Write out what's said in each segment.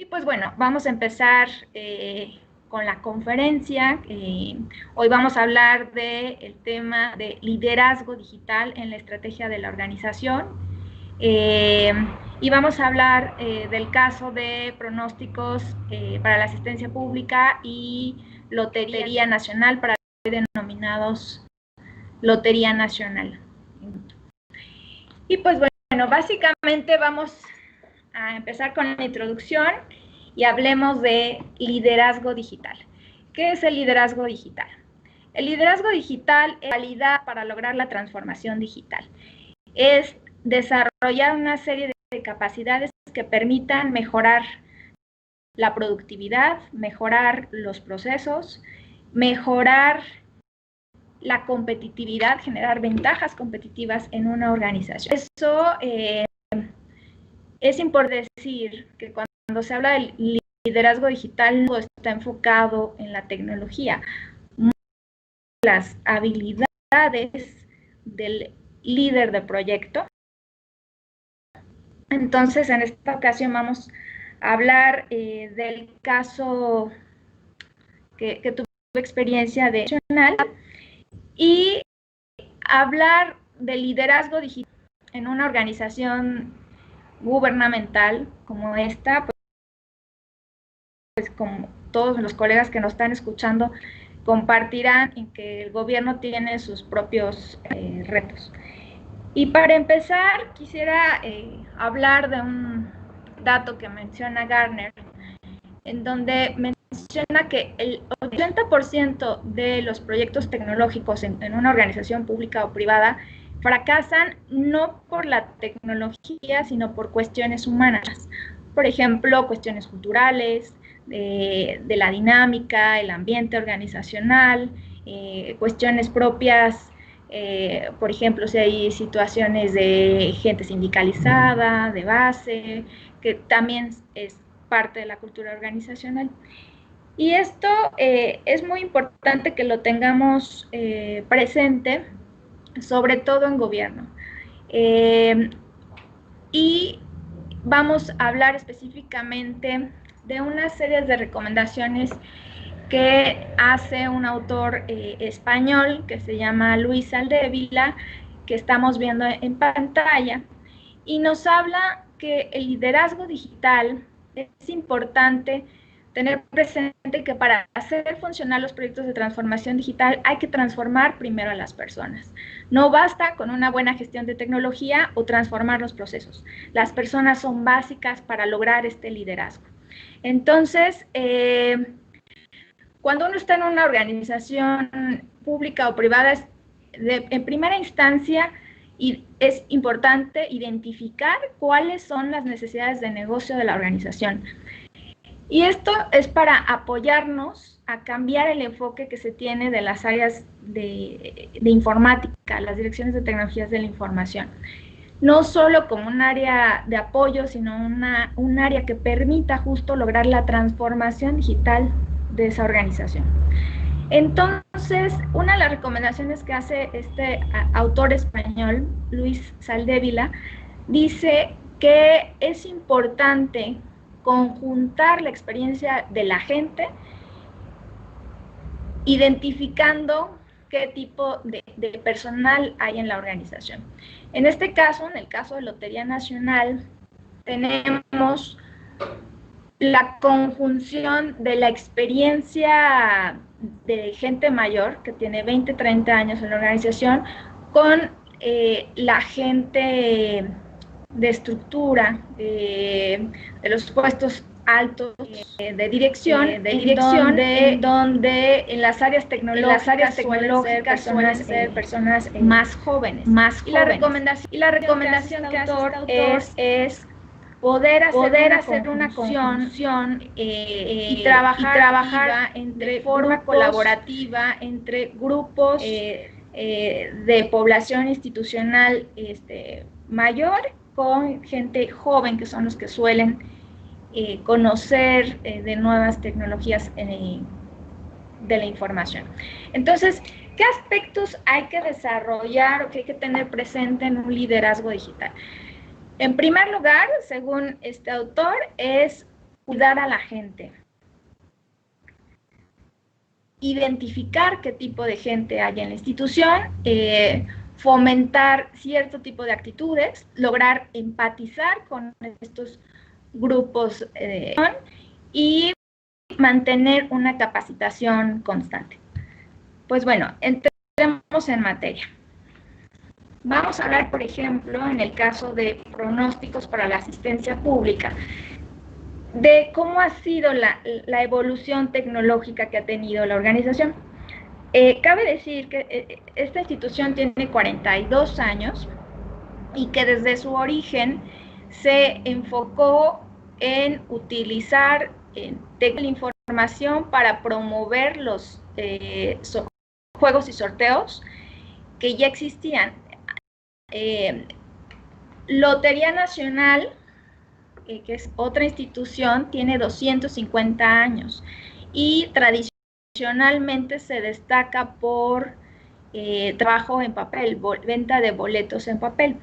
Y pues bueno, vamos a empezar con la conferencia. Hoy vamos a hablar del tema de liderazgo digital en la estrategia de la organización. Y vamos a hablar del caso de pronósticos para la asistencia pública y Lotería Nacional, para denominados Lotería Nacional. Y pues bueno, básicamente vamos a empezar con la introducción y hablemos de liderazgo digital. ¿Qué es el liderazgo digital? El liderazgo digital es calidad para lograr la transformación digital. Es desarrollar una serie de capacidades que permitan mejorar la productividad, mejorar los procesos, mejorar la competitividad, generar ventajas competitivas en una organización. Eso es importante decir que cuando se habla del liderazgo digital no está enfocado en la tecnología. Las habilidades del líder de proyecto. Entonces, en esta ocasión vamos a hablar del caso que tuve experiencia de nacional y hablar del liderazgo digital en una organización gubernamental como esta, pues como todos los colegas que nos están escuchando compartirán en que el gobierno tiene sus propios retos. Y para empezar, quisiera hablar de un dato que menciona Gartner, en donde menciona que el 80% de los proyectos tecnológicos en una organización pública o privada fracasan no por la tecnología, sino por cuestiones humanas. Por ejemplo, cuestiones culturales, de la dinámica, el ambiente organizacional, cuestiones propias. Por ejemplo, si hay situaciones de gente sindicalizada, de base, que también es parte de la cultura organizacional. Y esto es muy importante que lo tengamos presente, sobre todo en gobierno. Y vamos a hablar específicamente de una serie de recomendaciones que hace un autor español que se llama Luis Saldevila, que estamos viendo en pantalla, y nos habla que el liderazgo digital es importante tener presente que para hacer funcionar los proyectos de transformación digital hay que transformar primero a las personas. No basta con una buena gestión de tecnología o transformar los procesos. Las personas son básicas para lograr este liderazgo. Entonces, cuando uno está en una organización pública o privada, en primera instancia, es importante identificar cuáles son las necesidades de negocio de la organización. Y esto es para apoyarnos a cambiar el enfoque que se tiene de las áreas de informática, las direcciones de tecnologías de la información. No solo como un área de apoyo, sino un área que permita justo lograr la transformación digital de esa organización. Entonces, una de las recomendaciones que hace este autor español, Luis Saldevila, dice que es importante conjuntar la experiencia de la gente, identificando qué tipo de personal hay en la organización. En este caso, en el caso de Lotería Nacional, tenemos la conjunción de la experiencia de gente mayor, que tiene 20, 30 años en la organización, con la gente de estructura, de los puestos altos de dirección, donde en las áreas tecnológicas suelen ser personas más jóvenes. Y la recomendación que hace este autor es poder hacer una conjunción y trabajar de forma colaborativa entre grupos de población institucional mayor con gente joven, que son los que suelen conocer de nuevas tecnologías de la información. Entonces, ¿qué aspectos hay que desarrollar o que hay que tener presente en un liderazgo digital? En primer lugar, según este autor, es cuidar a la gente, identificar qué tipo de gente hay en la institución, fomentar cierto tipo de actitudes, lograr empatizar con estos grupos y mantener una capacitación constante. Pues bueno, entremos en materia. Vamos a hablar, por ejemplo, en el caso de pronósticos para la asistencia pública, de cómo ha sido la evolución tecnológica que ha tenido la organización. Cabe decir que esta institución tiene 42 años y que desde su origen se enfocó en utilizar la información para promover los juegos y sorteos que ya existían. Lotería Nacional, que es otra institución, tiene 250 años y tradicionalmente se destaca por trabajo en papel, venta de boletos en papel.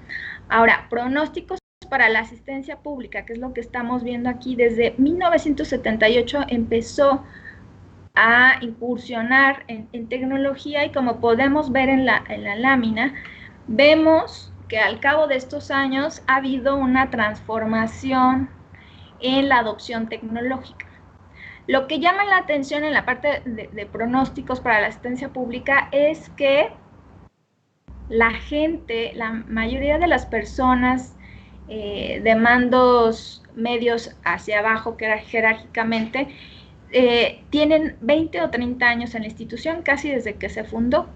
Ahora, pronósticos para la asistencia pública, que es lo que estamos viendo aquí, desde 1978 empezó a incursionar en tecnología y como podemos ver en la lámina, vemos que al cabo de estos años ha habido una transformación en la adopción tecnológica. Lo que llama la atención en la parte de pronósticos para la asistencia pública es que la gente, la mayoría de las personas de mandos medios hacia abajo, jerárquicamente, tienen 20 o 30 años en la institución, casi desde que se fundó,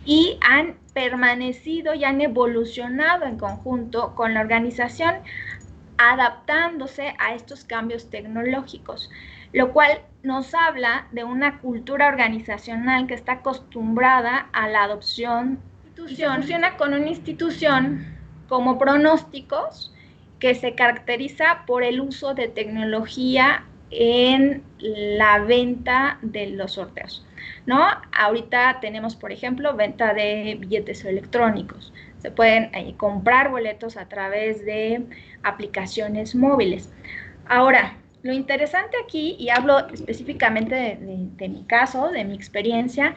y han permanecido y han evolucionado en conjunto con la organización, adaptándose a estos cambios tecnológicos, lo cual nos habla de una cultura organizacional que está acostumbrada a la adopción y se fusiona con una institución como pronósticos que se caracteriza por el uso de tecnología en la venta de los sorteos, ¿no? Ahorita tenemos, por ejemplo, venta de billetes electrónicos. Se pueden comprar boletos a través de aplicaciones móviles. Ahora, lo interesante aquí, y hablo específicamente de mi caso, de mi experiencia,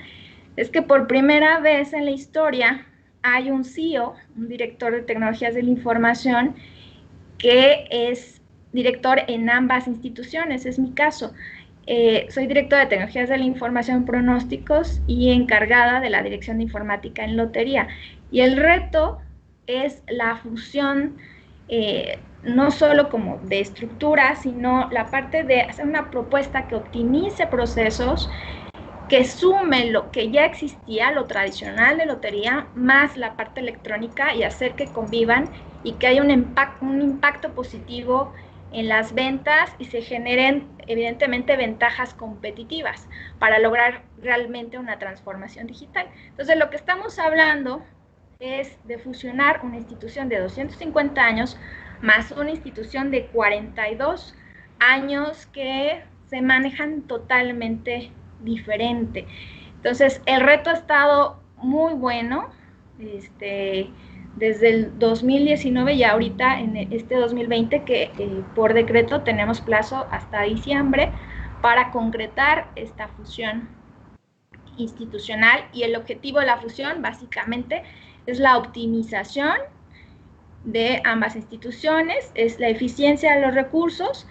es que por primera vez en la historia hay un CEO, un director de tecnologías de la información, que es director en ambas instituciones, es mi caso. Soy directora de tecnologías de la información pronósticos y encargada de la dirección de informática en lotería. Y el reto es la fusión, no solo como de estructura, sino la parte de hacer una propuesta que optimice procesos, que sume lo que ya existía, lo tradicional de lotería, más la parte electrónica y hacer que convivan y que haya un impacto positivo en las ventas y se generen evidentemente ventajas competitivas para lograr realmente una transformación digital. Entonces, lo que estamos hablando es de fusionar una institución de 250 años más una institución de 42 años que se manejan totalmente diferente. Entonces, el reto ha estado muy bueno, desde el 2019 y ahorita en este 2020 que por decreto tenemos plazo hasta diciembre para concretar esta fusión institucional y el objetivo de la fusión básicamente es la optimización de ambas instituciones, es la eficiencia de los recursos,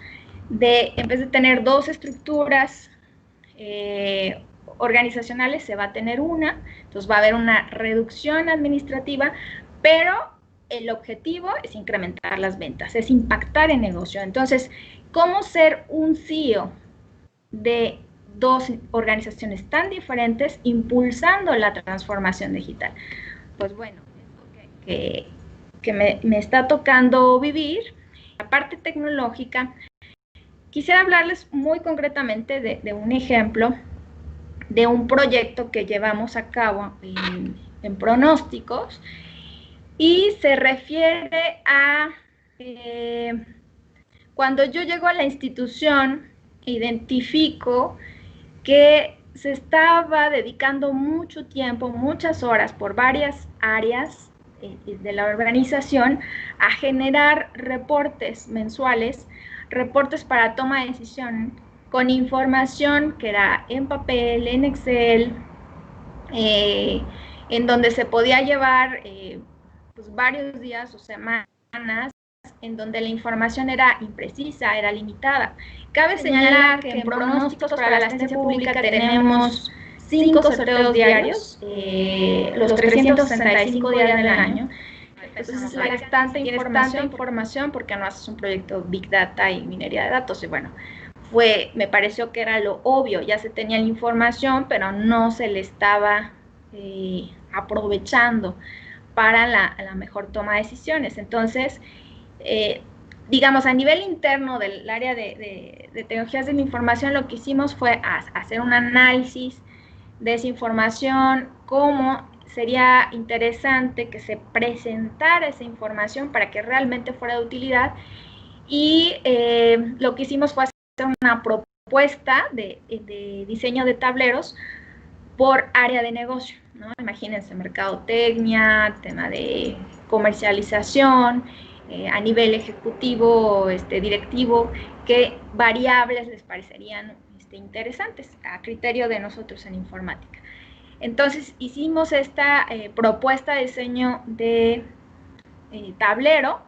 en vez de tener dos estructuras organizacionales se va a tener una, entonces va a haber una reducción administrativa, pero el objetivo es incrementar las ventas, es impactar el negocio. Entonces, ¿cómo ser un CEO de dos organizaciones tan diferentes impulsando la transformación digital? Pues bueno, que me está tocando vivir. La parte tecnológica, quisiera hablarles muy concretamente de un ejemplo de un proyecto que llevamos a cabo en pronósticos y se refiere a cuando yo llego a la institución, identifico que se estaba dedicando mucho tiempo, muchas horas por varias áreas de la organización a generar reportes mensuales reportes para toma de decisión con información que era en papel, en Excel, en donde se podía llevar pues varios días o semanas, en donde la información era imprecisa, era limitada. Cabe señalar que en pronósticos para la asistencia pública tenemos 5 sorteos diarios, los 365 días del año. Entonces tienes tanta información porque no haces un proyecto Big Data y minería de datos. Y bueno, me pareció que era lo obvio, ya se tenía la información, pero no se le estaba aprovechando para la mejor toma de decisiones. Entonces, digamos, a nivel interno del área de tecnologías de la información, lo que hicimos fue hacer un análisis de esa información, cómo sería interesante que se presentara esa información para que realmente fuera de utilidad, y lo que hicimos fue hacer una propuesta de diseño de tableros por área de negocio, ¿no? Imagínense, mercadotecnia, tema de comercialización, a nivel ejecutivo, directivo, qué variables les parecerían interesantes a criterio de nosotros en informática. Entonces hicimos esta propuesta de diseño de tablero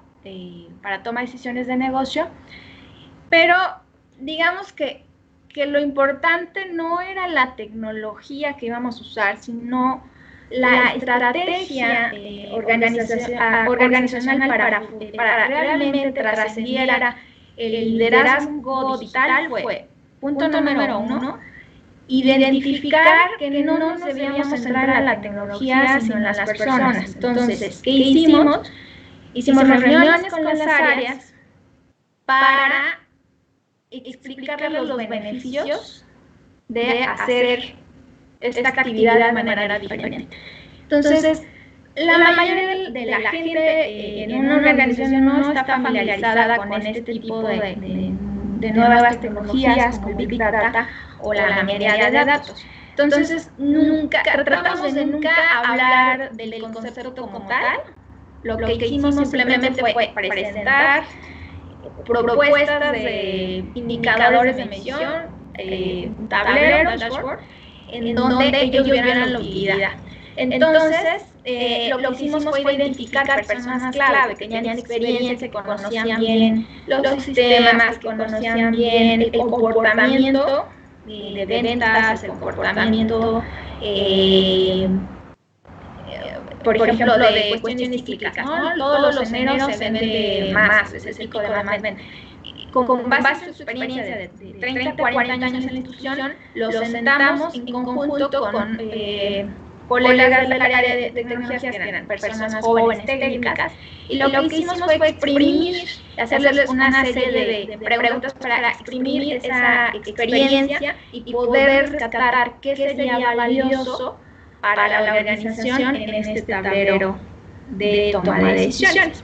para toma de decisiones de negocio, pero digamos que lo importante no era la tecnología que íbamos a usar, sino la estrategia organizacional para realmente trascendiera el liderazgo digital. Fue punto número uno, identificar que no nos debíamos centrar en la tecnología, sino en las personas. Entonces, ¿qué hicimos? Hicimos reuniones con las áreas para explicarles los beneficios de hacer esta actividad de manera diferente. Entonces, la mayoría de la gente en una organización no está familiarizada con este tipo de nuevas tecnologías como el Big Data o la minería de datos. Entonces, tratamos de nunca hablar del concepto como tal. Lo que hicimos simplemente fue presentar propuestas de indicadores de medición, un tablero, un dashboard, en donde ellos vieran la utilidad. Entonces, lo que hicimos fue identificar personas clave que tenían experiencia, que conocían bien los sistemas, que conocían bien el comportamiento de ventas, el comportamiento, por ejemplo, de cuestiones cíclicas, ¿no? Todos los eneros se vende más, ese ciclo de más vende. Con base en su experiencia de 30, 40 años en la institución, los sentamos en conjunto con colegas del área de tecnologías que eran personas jóvenes, técnicas, y lo que hicimos fue exprimir, hacerles una serie de preguntas para exprimir esa experiencia y poder rescatar qué sería valioso para la organización en este tablero de toma de decisiones.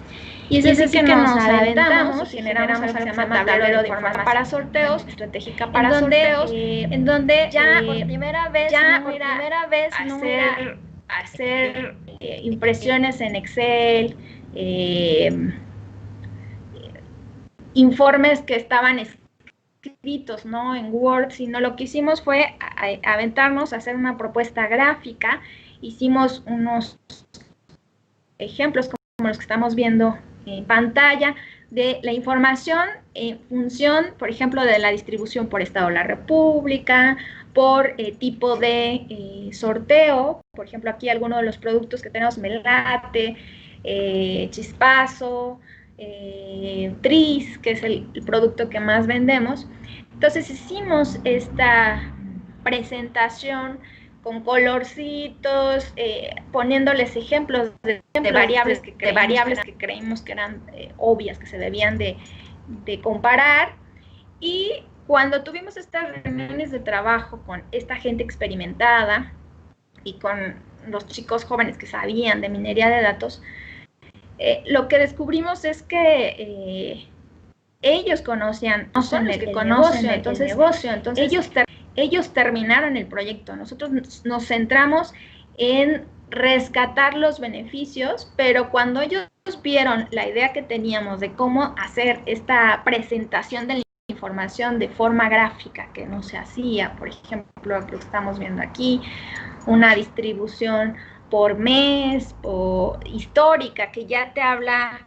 Y es así que nos aventamos y generamos algo que se llama tablero de información para sorteos, estratégica para sorteos, en donde ya por primera vez no era hacer impresiones en Excel, informes que estaban escritos, ¿no?, en Word, sino lo que hicimos fue aventarnos a hacer una propuesta gráfica. Hicimos unos ejemplos como los que estamos viendo en pantalla de la información en función, por ejemplo, de la distribución por estado de la República, por tipo de sorteo. Por ejemplo, aquí algunos de los productos que tenemos: Melate, Chispazo, Tris, que es el producto que más vendemos. Entonces hicimos esta presentación con colorcitos, poniéndoles ejemplos de variables que creímos que eran obvias, que se debían de comparar. Y cuando tuvimos estas reuniones de trabajo con esta gente experimentada y con los chicos jóvenes que sabían de minería de datos, lo que descubrimos es que ellos conocían, no son los que conocen el negocio, entonces ellos terminaron el proyecto. Nosotros nos centramos en rescatar los beneficios, pero cuando ellos vieron la idea que teníamos de cómo hacer esta presentación de la información de forma gráfica, que no se hacía, por ejemplo, lo que estamos viendo aquí, una distribución por mes o histórica que ya te habla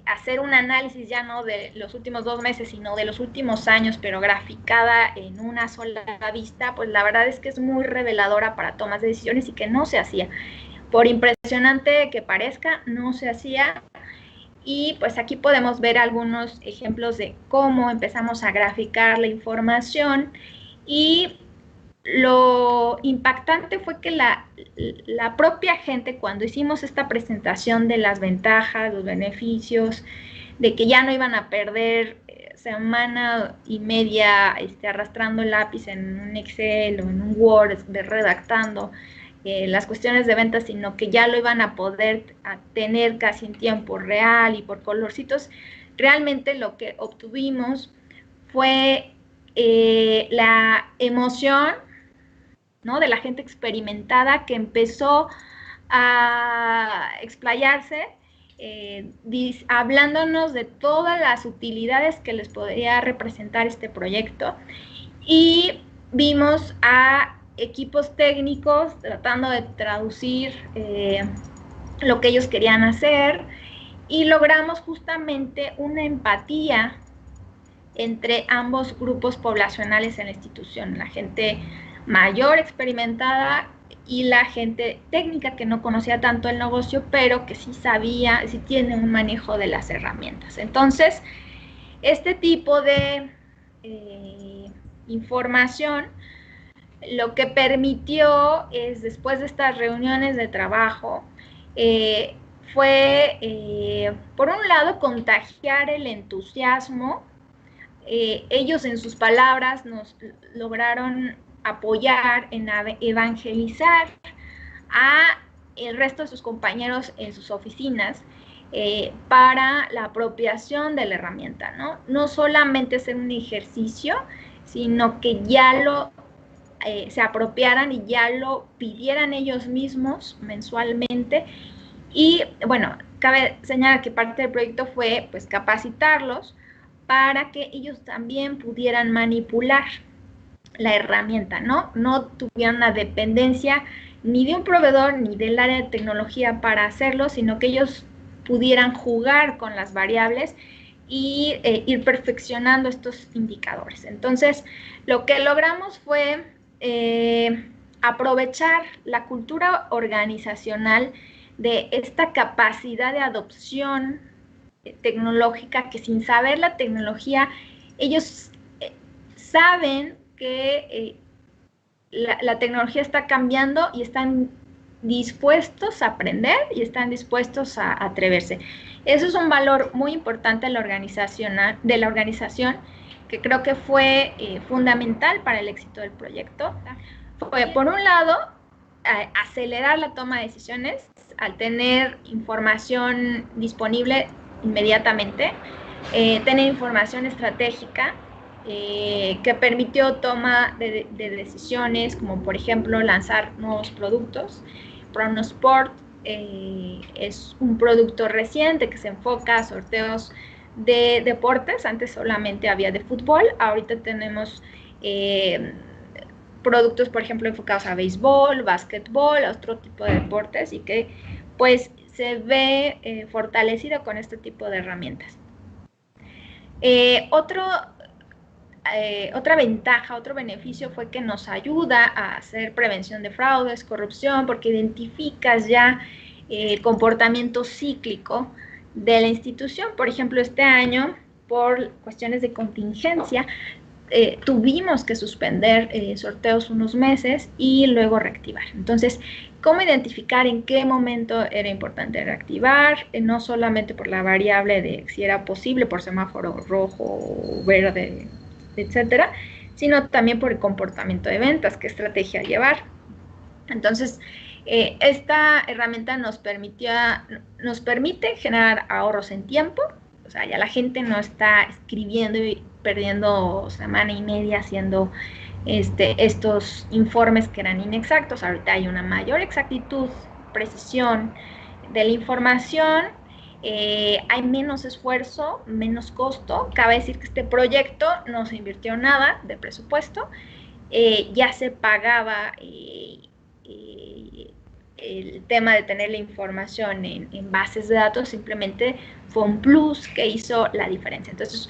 hacer un análisis ya no de los últimos 2 meses, sino de los últimos años, pero graficada en una sola vista, pues la verdad es que es muy reveladora para tomas de decisiones y que no se hacía. Por impresionante que parezca, no se hacía. Y pues aquí podemos ver algunos ejemplos de cómo empezamos a graficar la información, y lo impactante fue que la propia gente, cuando hicimos esta presentación de las ventajas, los beneficios, de que ya no iban a perder semana y media arrastrando el lápiz en un Excel o en un Word, redactando las cuestiones de ventas, sino que ya lo iban a poder tener casi en tiempo real y por colorcitos, realmente lo que obtuvimos fue la emoción, ¿no?, de la gente experimentada, que empezó a explayarse, hablándonos de todas las utilidades que les podría representar este proyecto, y vimos a equipos técnicos tratando de traducir lo que ellos querían hacer, y logramos justamente una empatía entre ambos grupos poblacionales en la institución, la gente mayor experimentada y la gente técnica que no conocía tanto el negocio, pero que sí sabía, sí tiene un manejo de las herramientas. Entonces, este tipo de información lo que permitió es, después de estas reuniones de trabajo, fue, por un lado, contagiar el entusiasmo. Ellos, en sus palabras, nos lograron apoyar en evangelizar a el resto de sus compañeros en sus oficinas para la apropiación de la herramienta, ¿no? No solamente hacer un ejercicio, sino que ya se apropiaran y ya lo pidieran ellos mismos mensualmente. Y bueno, cabe señalar que parte del proyecto fue pues capacitarlos para que ellos también pudieran manipular la herramienta, ¿no? No tuvieran una dependencia ni de un proveedor ni del área de tecnología para hacerlo, sino que ellos pudieran jugar con las variables y ir perfeccionando estos indicadores. Entonces, lo que logramos fue aprovechar la cultura organizacional de esta capacidad de adopción tecnológica, que sin saber la tecnología, ellos saben que la tecnología está cambiando y están dispuestos a aprender y están dispuestos a atreverse. Eso es un valor muy importante de la organización, que creo que fue fundamental para el éxito del proyecto. Fue, por un lado, acelerar la toma de decisiones al tener información disponible inmediatamente, tener información estratégica que permitió toma de decisiones, como por ejemplo lanzar nuevos productos. Pronosport es un producto reciente que se enfoca a sorteos de deportes. Antes solamente había de fútbol, ahorita tenemos productos, por ejemplo, enfocados a béisbol, básquetbol, a otro tipo de deportes, y que pues se ve fortalecido con este tipo de herramientas. Otra ventaja, otro beneficio fue que nos ayuda a hacer prevención de fraudes, corrupción, porque identificas ya el comportamiento cíclico de la institución. Por ejemplo, este año, por cuestiones de contingencia, tuvimos que suspender sorteos unos meses y luego reactivar. Entonces, ¿cómo identificar en qué momento era importante reactivar? No solamente por la variable de si era posible por semáforo rojo o verde, etcétera, sino también por el comportamiento de ventas, qué estrategia llevar. Entonces, esta herramienta nos permite generar ahorros en tiempo. O sea, ya la gente no está escribiendo y perdiendo semana y media haciendo estos informes que eran inexactos. Ahorita hay una mayor exactitud, precisión de la información, hay menos esfuerzo, menos costo. Cabe decir que este proyecto no se invirtió nada de presupuesto, ya se pagaba el tema de tener la información en bases de datos, simplemente fue un plus que hizo la diferencia. Entonces,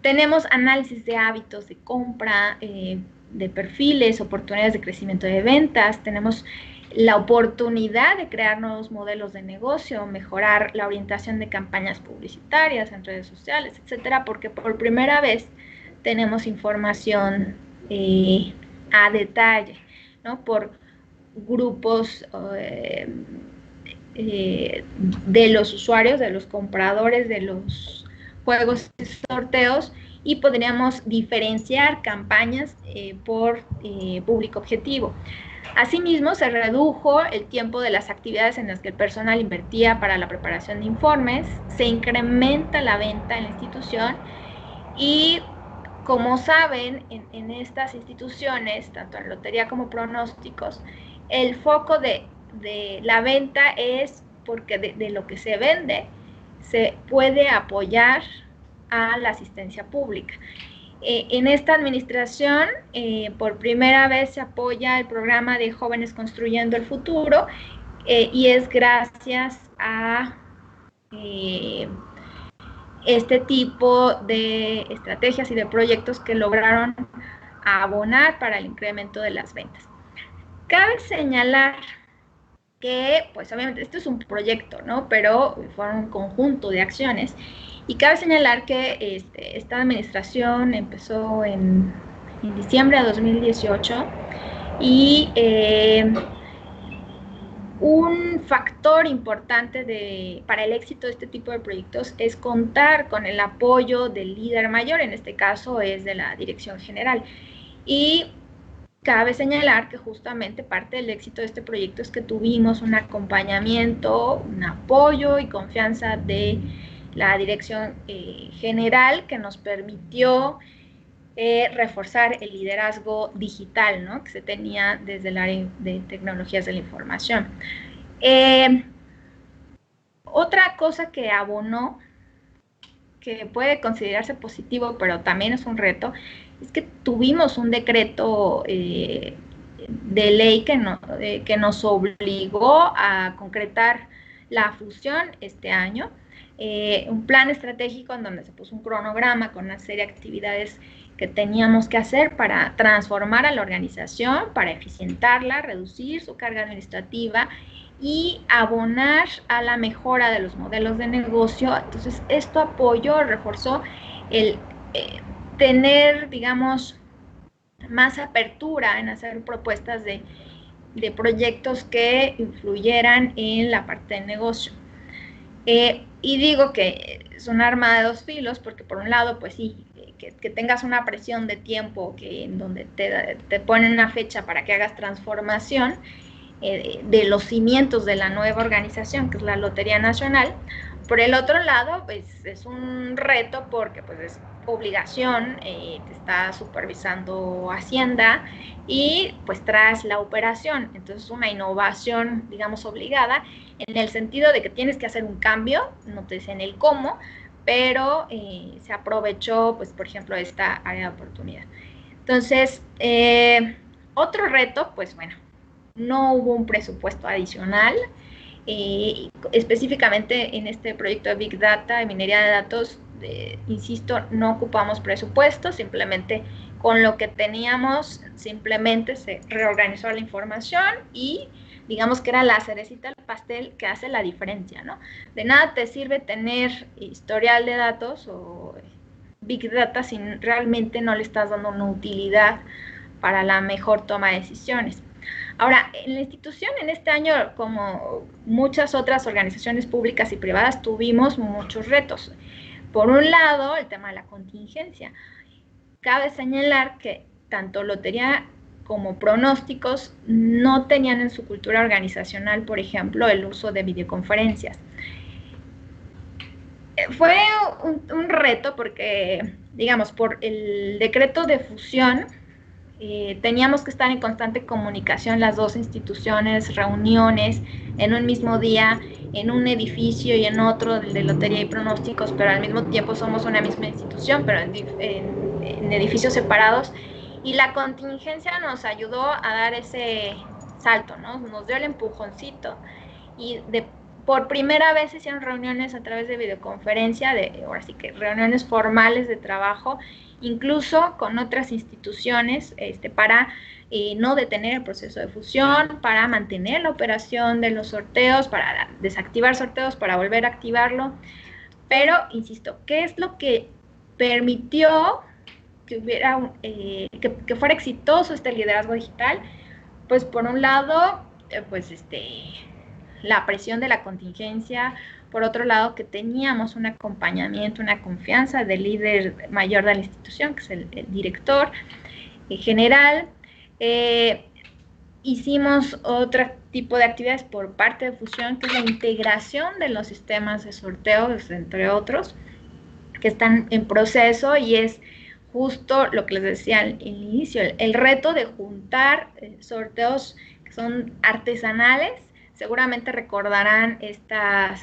tenemos análisis de hábitos de compra, de perfiles, oportunidades de crecimiento de ventas, tenemos la oportunidad de crear nuevos modelos de negocio, mejorar la orientación de campañas publicitarias en redes sociales, etcétera, porque por primera vez tenemos información a detalle, ¿no? Por grupos de los usuarios, de los compradores de los juegos y sorteos, y podríamos diferenciar campañas por público objetivo. Asimismo, se redujo el tiempo de las actividades en las que el personal invertía para la preparación de informes, se incrementa la venta en la institución y, como saben, en estas instituciones, tanto en lotería como pronósticos, el foco de la venta es porque de lo que se vende se puede apoyar a la asistencia pública. En esta administración, por primera vez se apoya el programa de Jóvenes Construyendo el Futuro, y es gracias a este tipo de estrategias y de proyectos que lograron abonar para el incremento de las ventas. Cabe señalar que, pues obviamente, esto es un proyecto, ¿no? Pero fueron un conjunto de acciones. Y cabe señalar que esta administración empezó en diciembre de 2018 y un factor importante para el éxito de este tipo de proyectos es contar con el apoyo del líder mayor, en este caso es de la Dirección General. Y cabe señalar que justamente parte del éxito de este proyecto es que tuvimos un acompañamiento, un apoyo y confianza de la Dirección General, que nos permitió reforzar el liderazgo digital, ¿no?, que se tenía desde el área de tecnologías de la información. Otra cosa que abonó, que puede considerarse positivo, pero también es un reto, es que tuvimos un decreto de ley que nos obligó a concretar la fusión este año, un plan estratégico en donde se puso un cronograma con una serie de actividades que teníamos que hacer para transformar a la organización, para eficientarla, reducir su carga administrativa y abonar a la mejora de los modelos de negocio. Entonces, esto apoyó, reforzó el tener, digamos, más apertura en hacer propuestas de proyectos que influyeran en la parte de negocio. Y digo que es un arma de dos filos, porque por un lado, pues sí, que tengas una presión de tiempo, que en donde te ponen una fecha para que hagas transformación de los cimientos de la nueva organización, que es la Lotería Nacional. Por el otro lado, pues es un reto porque pues es obligación, te está supervisando Hacienda y pues traes la operación. Entonces, una innovación, digamos, obligada, en el sentido de que tienes que hacer un cambio, no te dicen el cómo, pero se aprovechó, pues, por ejemplo, esta área de oportunidad. Entonces, otro reto, pues bueno, no hubo un presupuesto adicional. Específicamente en este proyecto de Big Data, de minería de datos, insisto, no ocupamos presupuesto, simplemente con lo que teníamos, simplemente se reorganizó la información y digamos que era la cerecita del pastel que hace la diferencia, ¿no? De nada te sirve tener historial de datos o Big Data si realmente no le estás dando una utilidad para la mejor toma de decisiones. Ahora, en la institución en este año, como muchas otras organizaciones públicas y privadas, tuvimos muchos retos. Por un lado, el tema de la contingencia. Cabe señalar que tanto lotería como pronósticos no tenían en su cultura organizacional, por ejemplo, el uso de videoconferencias. Fue un reto porque, digamos, por el decreto de fusión, teníamos que estar en constante comunicación las dos instituciones, reuniones en un mismo día, en un edificio y en otro, de lotería y pronósticos, pero al mismo tiempo somos una misma institución, pero en edificios separados. Y la contingencia nos ayudó a dar ese salto, ¿no? Nos dio el empujoncito. Y por primera vez se hicieron reuniones a través de videoconferencia, ahora sí que reuniones formales de trabajo, incluso con otras instituciones, para no detener el proceso de fusión, para mantener la operación de los sorteos, para desactivar sorteos, para volver a activarlo. Pero, insisto, ¿qué es lo que permitió que hubiera que fuera exitoso este liderazgo digital? Pues por un lado, la presión de la contingencia, por otro lado que teníamos un acompañamiento, una confianza del líder mayor de la institución, que es el director general. Hicimos otro tipo de actividades por parte de Fusión, que es la integración de los sistemas de sorteos, entre otros, que están en proceso, y es justo lo que les decía al inicio, el reto de juntar sorteos que son artesanales. Seguramente recordarán esta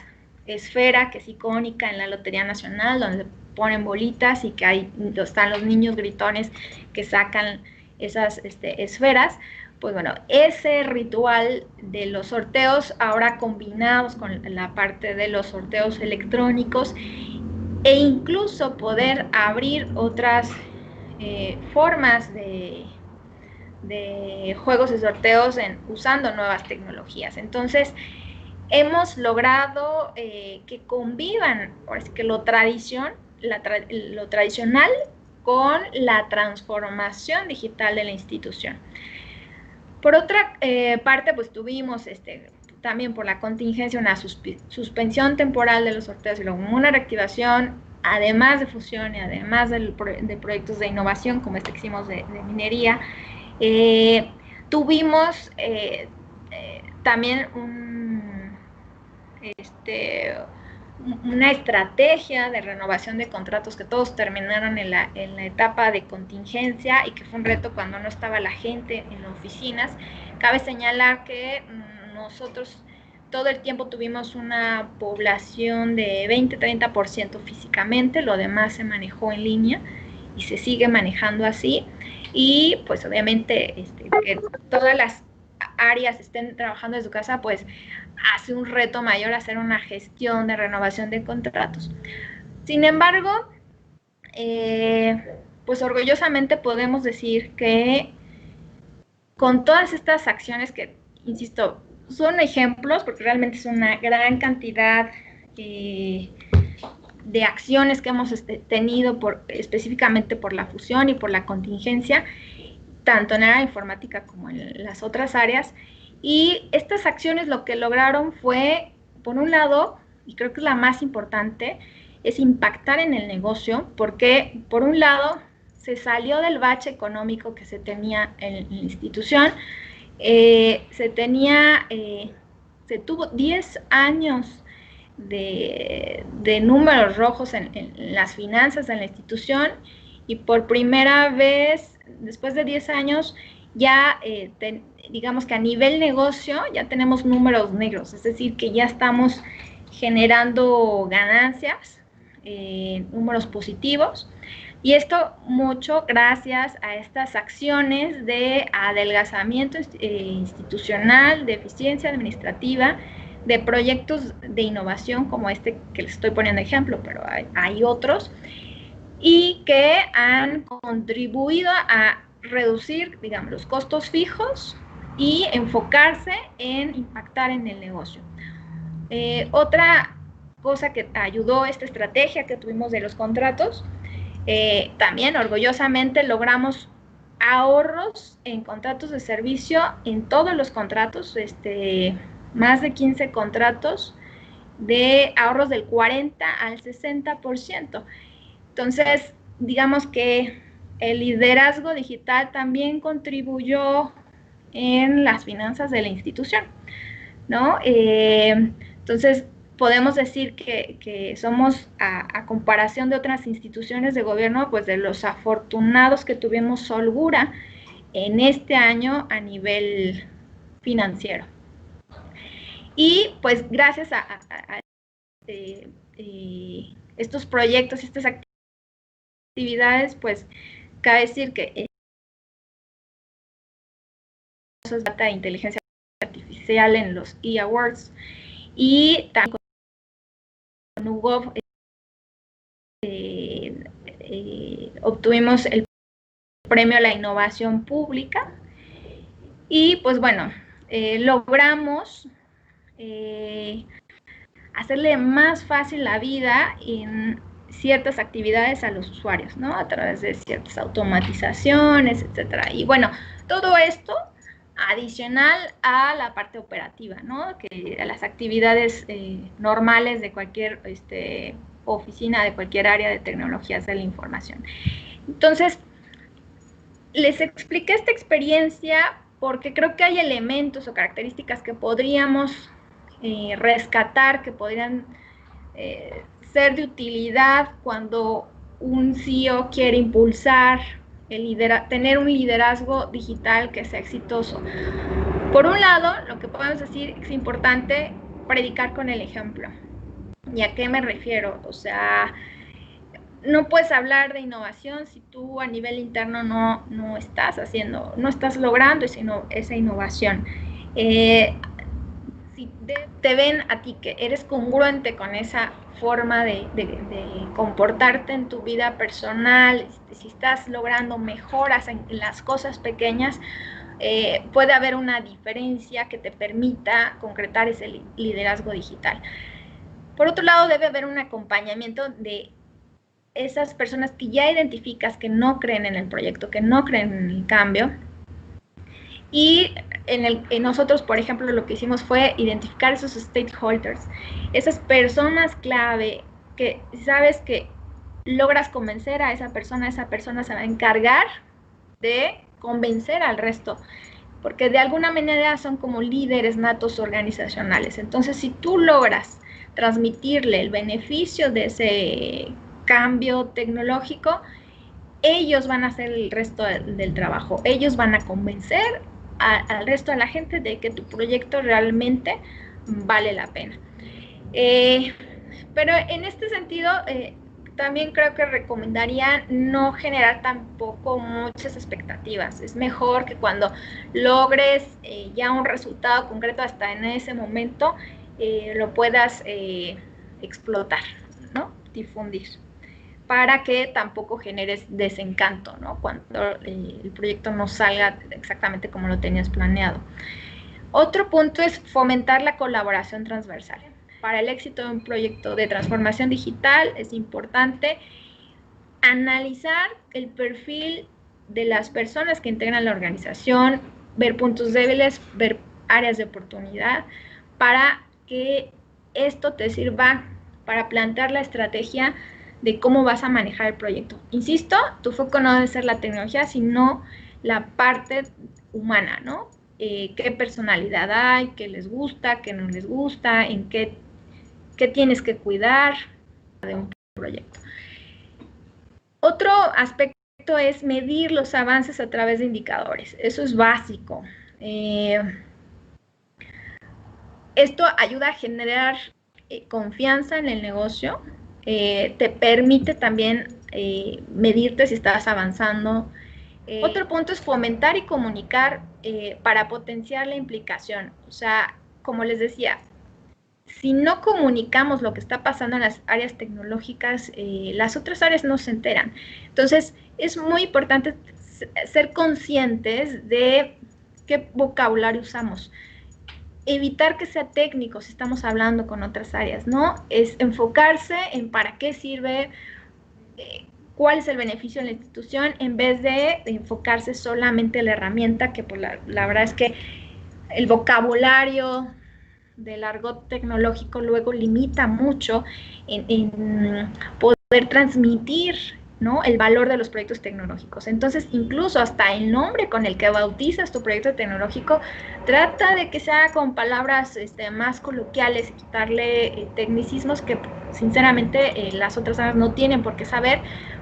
esfera que es icónica en la Lotería Nacional, donde ponen bolitas y que están los niños gritones que sacan esas esferas. Pues bueno, ese ritual de los sorteos, ahora combinados con la parte de los sorteos electrónicos, e incluso poder abrir otras formas de juegos y sorteos usando nuevas tecnologías. Entonces, hemos logrado que convivan, ahora sí que lo tradicional con la transformación digital de la institución. Por otra parte, pues tuvimos también por la contingencia una suspensión temporal de los sorteos y luego una reactivación, además de fusión y además de proyectos de innovación como este que hicimos de minería. Tuvimos también una estrategia de renovación de contratos que todos terminaron en la etapa de contingencia y que fue un reto cuando no estaba la gente en las oficinas. Cabe señalar que nosotros todo el tiempo tuvimos una población de 20-30% físicamente, lo demás se manejó en línea y se sigue manejando así. Y pues obviamente que todas las áreas estén trabajando desde su casa, pues hace un reto mayor hacer una gestión de renovación de contratos. Sin embargo, pues orgullosamente podemos decir que con todas estas acciones que, insisto, son ejemplos, porque realmente es una gran cantidad de acciones que hemos tenido específicamente por la fusión y por la contingencia, tanto en la informática como en las otras áreas. Y estas acciones lo que lograron fue, por un lado, y creo que es la más importante, es impactar en el negocio, porque por un lado se salió del bache económico que se tenía en la institución. Se tuvo 10 años de números rojos en las finanzas de la institución, y por primera vez, después de 10 años, ya digamos que a nivel negocio ya tenemos números negros, es decir, que ya estamos generando ganancias, números positivos. Y esto mucho gracias a estas acciones de adelgazamiento institucional, de eficiencia administrativa, de proyectos de innovación como este que les estoy poniendo ejemplo, pero hay otros, y que han contribuido a reducir, digamos, los costos fijos y enfocarse en impactar en el negocio. Otra cosa que ayudó esta estrategia que tuvimos de los contratos, también orgullosamente logramos ahorros en contratos de servicio, en todos los contratos, más de 15 contratos de ahorros del 40 al 60%. Entonces, digamos que el liderazgo digital también contribuyó en las finanzas de la institución, ¿no? Entonces, podemos decir que somos, a comparación de otras instituciones de gobierno, pues de los afortunados que tuvimos holgura en este año a nivel financiero. Y pues gracias a estos proyectos, estas actividades, pues cabe decir que data de inteligencia artificial en los eAwards y también con UGOV obtuvimos el premio a la innovación pública y pues bueno, logramos hacerle más fácil la vida en ciertas actividades a los usuarios, ¿no? A través de ciertas automatizaciones, etcétera. Y bueno, todo esto adicional a la parte operativa, ¿no? Que a las actividades normales de cualquier oficina, de cualquier área de tecnologías de la información. Entonces, les expliqué esta experiencia porque creo que hay elementos o características que podríamos rescatar, que podrían ser de utilidad cuando un CEO quiere impulsar, tener un liderazgo digital que sea exitoso. Por un lado, lo que podemos decir es importante predicar con el ejemplo. ¿Y a qué me refiero? O sea, no puedes hablar de innovación si tú a nivel interno no estás logrando esa innovación. Si te ven a ti que eres congruente con esa forma de comportarte en tu vida personal, si estás logrando mejoras en las cosas pequeñas, puede haber una diferencia que te permita concretar ese liderazgo digital. Por otro lado, debe haber un acompañamiento de esas personas que ya identificas que no creen en el proyecto, que no creen en el cambio. Y en nosotros, por ejemplo, lo que hicimos fue identificar esos stakeholders, esas personas clave que sabes que logras convencer a esa persona se va a encargar de convencer al resto, porque de alguna manera son como líderes natos organizacionales. Entonces, si tú logras transmitirle el beneficio de ese cambio tecnológico, ellos van a hacer el resto del trabajo, ellos van a convencer al resto de la gente de que tu proyecto realmente vale la pena. Pero en este sentido, también creo que recomendaría no generar tampoco muchas expectativas. Es mejor que cuando logres ya un resultado concreto, hasta en ese momento, lo puedas explotar, ¿no? Difundir, para que tampoco generes desencanto, ¿no? Cuando el proyecto no salga exactamente como lo tenías planeado. Otro punto es fomentar la colaboración transversal. Para el éxito de un proyecto de transformación digital es importante analizar el perfil de las personas que integran la organización, ver puntos débiles, ver áreas de oportunidad, para que esto te sirva para plantear la estrategia de cómo vas a manejar el proyecto. Insisto, tu foco no debe ser la tecnología, sino la parte humana, ¿no? Qué personalidad hay, qué les gusta, qué no les gusta, en qué tienes que cuidar de un proyecto. Otro aspecto es medir los avances a través de indicadores. Eso es básico. Esto ayuda a generar confianza en el negocio. Te permite también medirte si estás avanzando. Otro punto es fomentar y comunicar para potenciar la implicación. O sea, como les decía, si no comunicamos lo que está pasando en las áreas tecnológicas, las otras áreas no se enteran. Entonces, es muy importante ser conscientes de qué vocabulario usamos. Evitar que sea técnico si estamos hablando con otras áreas, ¿no? Es enfocarse en para qué sirve, cuál es el beneficio de la institución, en vez de enfocarse solamente en la herramienta, que pues, la verdad es que el vocabulario del argot tecnológico luego limita mucho en poder transmitir, ¿no?, el valor de los proyectos tecnológicos. Entonces, incluso hasta el nombre con el que bautizas tu proyecto tecnológico, trata de que sea con palabras más coloquiales y quitarle tecnicismos que sinceramente las otras áreas no tienen por qué saber,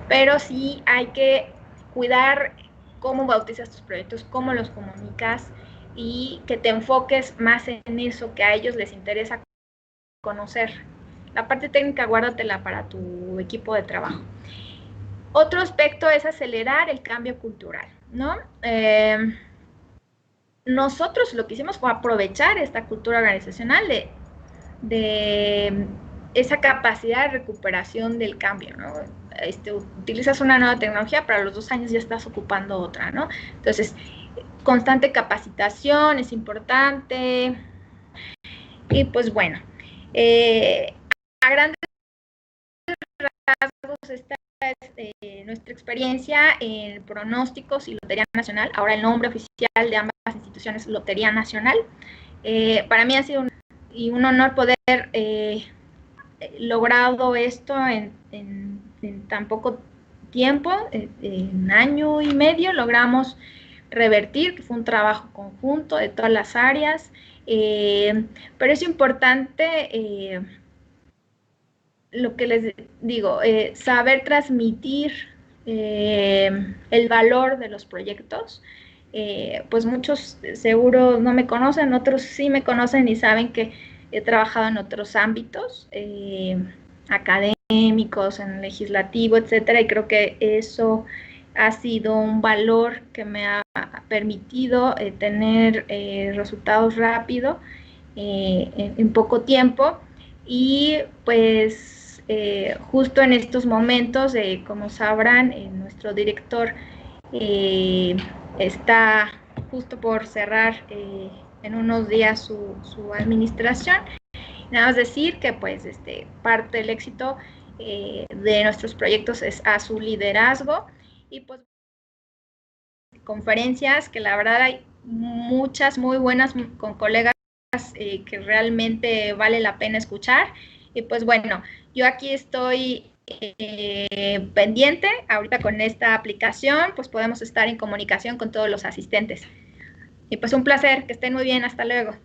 pero sí hay que cuidar cómo bautizas tus proyectos, cómo los comunicas y que te enfoques más en eso que a ellos les interesa conocer. La parte técnica guárdatela para tu equipo de trabajo. Otro aspecto es acelerar el cambio cultural, ¿no? Nosotros lo que hicimos fue aprovechar esta cultura organizacional de esa capacidad de recuperación del cambio, ¿no? Utilizas una nueva tecnología, pero a los 2 años ya estás ocupando otra, ¿no? Entonces, constante capacitación es importante. Y pues bueno, a grandes rasgos esta es nuestra experiencia en pronósticos y Lotería Nacional. Ahora el nombre oficial de ambas instituciones, Lotería Nacional. Para mí ha sido un honor poder logrado esto en tan poco tiempo, en 1 año y medio logramos revertir, que fue un trabajo conjunto de todas las áreas, pero es importante lo que les digo, saber transmitir el valor de los proyectos. Pues muchos seguro no me conocen, otros sí me conocen y saben que he trabajado en otros ámbitos académicos, en legislativo, etcétera, y creo que eso ha sido un valor que me ha permitido tener resultados rápidos en poco tiempo. Y pues justo en estos momentos, como sabrán, nuestro director está justo por cerrar en unos días su administración. Nada más decir que pues parte del éxito de nuestros proyectos es a su liderazgo y pues conferencias que la verdad hay muchas muy buenas con colegas que realmente vale la pena escuchar. Y pues bueno, yo aquí estoy pendiente. Ahorita con esta aplicación pues podemos estar en comunicación con todos los asistentes. Y pues un placer, que estén muy bien, hasta luego.